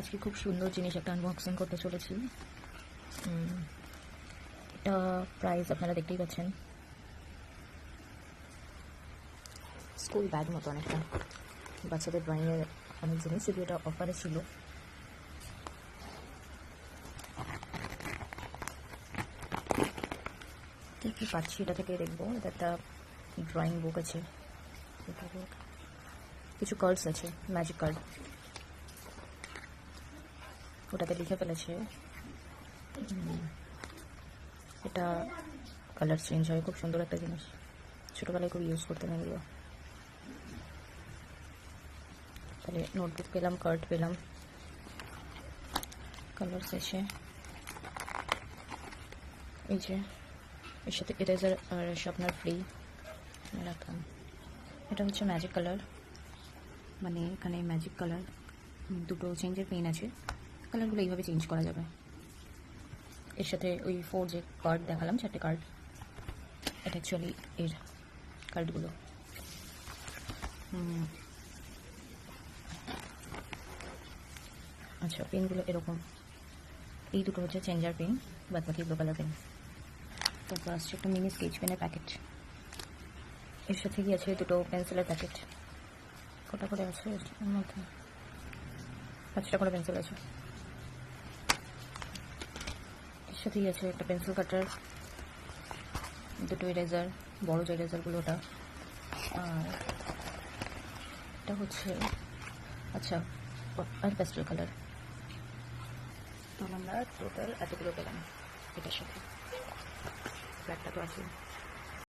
আজকে খুব সুন্দর জিনিস একটা আনবক্সিং করতে চলেছি। এটা প্রাইস আপনারা দেখতেই পাচ্ছেন, স্কুল ব্যাগ মতো অনেকটা, বাচ্চাদের ড্রয়িংয়ের অনেক জিনিস, যদি এটা অফারে ছিল। কী পাচ্ছি এটা থেকে দেখবো। এটা একটা ড্রয়িং বুক আছে, কিছু কার্ডস আছে, ম্যাজিক কার্ড, ওটাতে লিখে ফেলেছে। এটা কালার চেঞ্জ হয়, খুব সুন্দর একটা জিনিস, ছোটোবেলায় খুব ইউজ করতে এগুলো। তাহলে নোটবুক পেলাম, কার্ড পেলাম, কালার্স আছে, এই যে এর সাথে ইরেজার আর শার্পনার ফ্রি রাখলাম। এটা হচ্ছে ম্যাজিক কালার, মানে এখানে ম্যাজিক কালার দুটো চেঞ্জের পেন আছে, কালারগুলো এইভাবে চেঞ্জ করা যাবে। এর সাথে ওই 4 যে কার্ড দেখালাম, 4টে কার্ড, এটা অ্যাকচুয়ালি এর কার্ডগুলো। আচ্ছা, পেনগুলো এরকম, এই দুটো হচ্ছে চেঞ্জার পেন, বাদ বাকি ব্লু কালার পেন। তারপর আসছে একটা মিনি স্কেচ পেনের প্যাকেট, এর সাথে কি আছে দুটো পেন্সিলের প্যাকেট। কটা করে আছে এর মধ্যে? 5টা করে পেন্সিল আছে। এর সাথেই আছে একটা পেন্সিল কাটার, দুটো ইরেজার, বড় যে ইরেজারগুলো ওটা, আর এটা হচ্ছে আচ্ছা আর প্যাস্টেল কালার। তাহলে আমরা টোটাল এতগুলো পেলাম এটার সাথে, ব্যাগটা তো আছে।